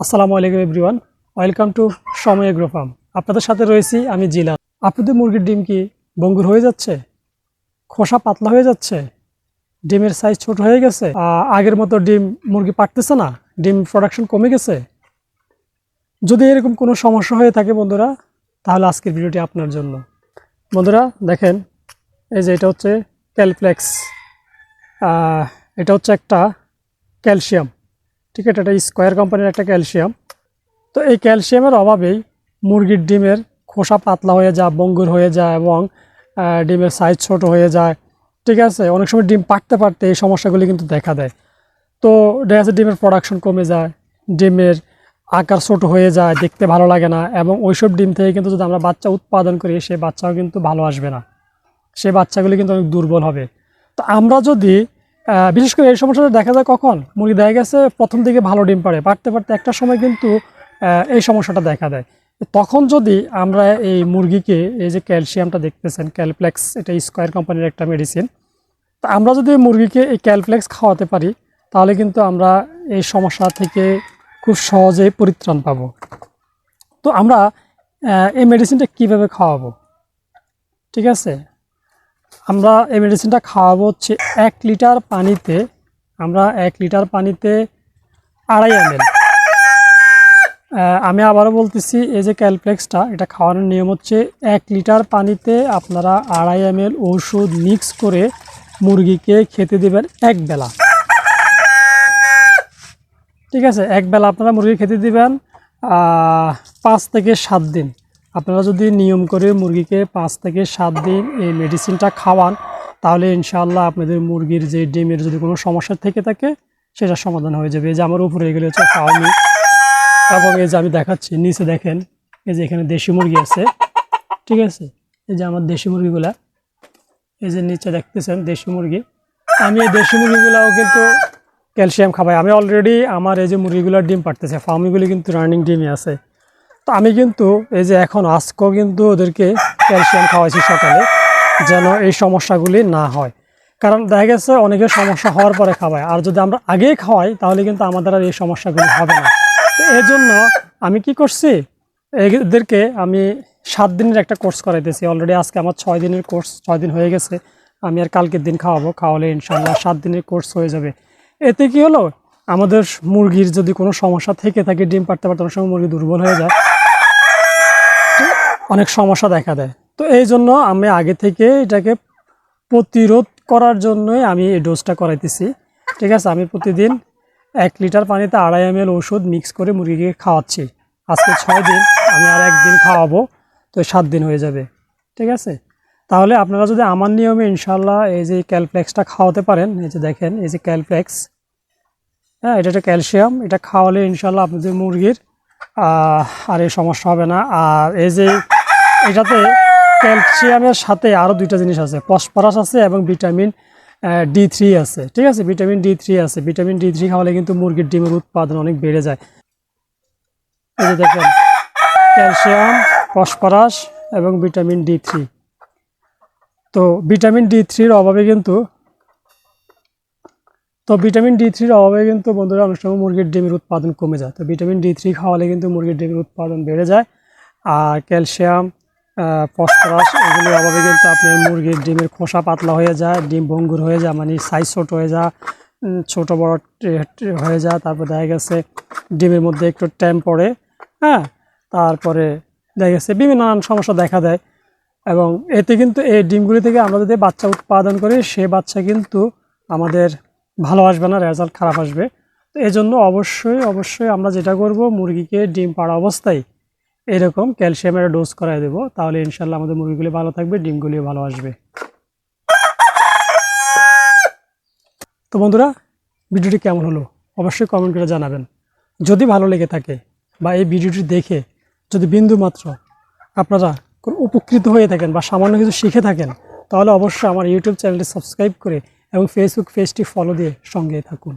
আসসালামু আলাইকুম everyone, welcome to সময় এগ্রো ফার্ম। আপনাদের সাথে রয়েছি আমি জিলান। আপনাদের মুরগির ডিম কি ভঙ্গুর হয়ে যাচ্ছে, খোসা পাতলা হয়ে যাচ্ছে, ডিমের সাইজ ছোট হয়ে গেছে, আগের মতো ডিম মুরগি পারতেছে না, ডিম প্রোডাকশন কমে গেছে? যদি এরকম কোনো সমস্যা হয়ে থাকে বন্ধুরা, তাহলে আজকের ভিডিওটি আপনার জন্য। বন্ধুরা দেখেন, এই যে এটা হচ্ছে ক্যালপ্লেক্স, এটা হচ্ছে একটা ক্যালসিয়াম, ঠিক আছে, এটা স্কোয়ার কোম্পানির একটা ক্যালসিয়াম। তো এই ক্যালসিয়ামের অভাবেই মুরগির ডিমের খোসা পাতলা হয়ে যায়, ভঙ্গুর হয়ে যায় এবং ডিমের সাইজ ছোট হয়ে যায়, ঠিক আছে। অনেক সময় ডিম পাড়তে পারতে এই সমস্যাগুলি কিন্তু দেখা দেয়। তো দেখা যাচ্ছে ডিমের প্রোডাকশন কমে যায়, ডিমের আকার ছোট হয়ে যায়, দেখতে ভালো লাগে না, এবং ওইসব ডিম থেকে কিন্তু যদি আমরা বাচ্চা উৎপাদন করি, সেই বাচ্চাও কিন্তু ভালো আসবে না, সেই বাচ্চাগুলি কিন্তু অনেক দুর্বল হবে। তো আমরা যদি বিশেষ করে এই সমস্যাটা দেখা যায় কখন, মুরগি দেখা গেছে প্রথম দিকে ভালো ডিম পাড়তে পারতে একটা সময় কিন্তু এই সমস্যাটা দেখা দেয়। তখন যদি আমরা এই মুরগিকে, এই যে ক্যালসিয়ামটা দেখতেছেন ক্যালপ্লেক্স, এটা স্কোয়ার কোম্পানির একটা মেডিসিন, তা আমরা যদি মুরগিকে এই ক্যালপ্লেক্স খাওয়াতে পারি, তাহলে কিন্তু আমরা এই সমস্যা থেকে খুব সহজেই পরিত্রাণ পাব। তো আমরা এই মেডিসিনটা কিভাবে খাওয়াবো, ঠিক আছে। আমরা এই মেডিসিনটা খাওয়াবো হচ্ছে 1 লিটার পানিতে, আমরা 1 লিটার পানিতে 2.5 ml, আমি আবারও বলতেছি, এই যে ক্যালপ্লেক্সটা, এটা খাওয়ানোর নিয়ম হচ্ছে 1 লিটার পানিতে আপনারা 2.5 ml ওষুধ মিক্স করে মুরগিকে খেতে দেবেন এক বেলা, ঠিক আছে। এক বেলা আপনারা মুরগি খেতে দিবেন 5 থেকে 7 দিন। আপনারা যদি নিয়ম করে মুরগিকে 5 থেকে 7 দিন এই মেডিসিনটা খাওয়ান, তাহলে ইনশাআল্লাহ আপনাদের মুরগির যে ডিমের যদি কোনো সমস্যা থেকে থাকে, সেটা সমাধান হয়ে যাবে। এই যে আমার উপরে এগুলো হচ্ছে ফার্মি, এবং এই যে আমি দেখাচ্ছি নিচে দেখেন, এই যে এখানে দেশি মুরগি আছে, ঠিক আছে। এই যে আমার দেশি মুরগিগুলা, এই যে নিচে দেখতেছেন দেশি মুরগি। আমি এই দেশি মুরগিগুলাও কিন্তু ক্যালসিয়াম খাওয়াই। আমি অলরেডি আমার এই যে মুরগিগুলোর ডিম পাড়তেছে, ফার্মিগুলি কিন্তু রানিং ডিমই আছে। তো আমি কিন্তু এই যে এখন আজকেও কিন্তু ওদেরকে ক্যালসিয়াম খাওয়াইছি সকালে, যেন এই সমস্যাগুলি না হয়। কারণ দেখা গেছে অনেকের সমস্যা হওয়ার পরে খাওয়ায়, আর যদি আমরা আগেই খাওয়াই তাহলে কিন্তু আমাদের আর এই সমস্যাগুলি হবে না। তো এই জন্য আমি কি করছি, এদেরকে আমি 7 দিনের একটা কোর্স করাইতেছি। অলরেডি আজকে আমার 6 দিনের কোর্স, 6 দিন হয়ে গেছে। আমি আর কালকের দিন খাওয়াবো, খাওয়ালে ইনশাআল্লাহ 7 দিনের কোর্স হয়ে যাবে। এতে কি হলো, আমাদের মুরগির যদি কোনো সমস্যা থেকে থাকে, ডিম পাড়তে পারতে অনেক সময় মুরগি দুর্বল হয়ে যায়, অনেক সমস্যা দেখা দেয়। তো এই জন্য আমি আগে থেকে এটাকে প্রতিরোধ করার জন্যই আমি এই ডোজটা করাইতেছি, ঠিক আছে। আমি প্রতিদিন 1 লিটার পানিতে 2.5 ml ওষুধ মিক্স করে মুরগিকে খাওয়াচ্ছি। আজকে 6 দিন, আমি আর 1 দিন খাওয়াবো, তো 7 দিন হয়ে যাবে, ঠিক আছে। তাহলে আপনারা যদি আমার নিয়মে ইনশাল্লাহ এই যে ক্যালপ্লেক্সটা খাওয়াতে পারেন, এই যে দেখেন এই যে ক্যালপ্লেক্স, হ্যাঁ, এটা একটা ক্যালসিয়াম, এটা খাওয়ালে ইনশাল্লাহ আপনাদের মুরগির আর এই সমস্যা হবে না। আর এই যে এটাতে ক্যালসিয়ামের সাথে আরও 2টা জিনিস আছে, ফসফরাস আছে এবং ভিটামিন D3 আছে, ঠিক আছে। ভিটামিন D3 আছে, ভিটামিন D3 খাওয়ালে কিন্তু মুরগির ডিমের উৎপাদন অনেক বেড়ে যায়। এই যে দেখেন ক্যালসিয়াম, ফসফরাস এবং ভিটামিন D3। তো ভিটামিন D3-র অভাবে কিন্তু বন্ধুরা অনেক সময় মুরগির ডিমের উৎপাদন কমে যায়। তো ভিটামিন D3 খাওয়ালে কিন্তু মুরগির ডিমের উৎপাদন বেড়ে যায়। আর ক্যালসিয়াম, ফসফরাস এগুলোর অভাবে কিন্তু আপনার মুরগির ডিমের খোসা পাতলা হয়ে যায়, ডিম ভঙ্গুর হয়ে যায়, মানে সাইজ ছোট হয়ে যায়, ছোট বড় হয়ে যায়। তারপর দেখা গেছে ডিমের মধ্যে একটু ট্যাম পড়ে, হ্যাঁ, তারপরে দেখা গেছে বিভিন্ন নানান সমস্যা দেখা দেয়। এবং এতে কিন্তু এই ডিমগুলি থেকে আমরা যদি বাচ্চা উৎপাদন করি, সে বাচ্চা কিন্তু আমাদের ভালো আসবে না, রেজাল্ট খারাপ আসবে। তো এই জন্য অবশ্যই আমরা যেটা করব, মুরগিকে ডিম পাড়া অবস্থায় এরকম ক্যালসিয়ামের ডোজ করাই দেবো, তাহলে ইনশাল্লাহ আমাদের মুরগিগুলি ভালো থাকবে, ডিমগুলিও ভালো আসবে। তো বন্ধুরা, ভিডিওটি কেমন হলো অবশ্যই কমেন্ট করে জানাবেন। যদি ভালো লেগে থাকে বা এই ভিডিওটি দেখে যদি বিন্দুমাত্র আপনারা কোনো উপকৃত হয়ে থাকেন বা সামান্য কিছু শিখে থাকেন, তাহলে অবশ্যই আমার ইউটিউব চ্যানেলটি সাবস্ক্রাইব করে এবং ফেসবুক পেজটি ফলো দিয়ে সঙ্গে থাকুন।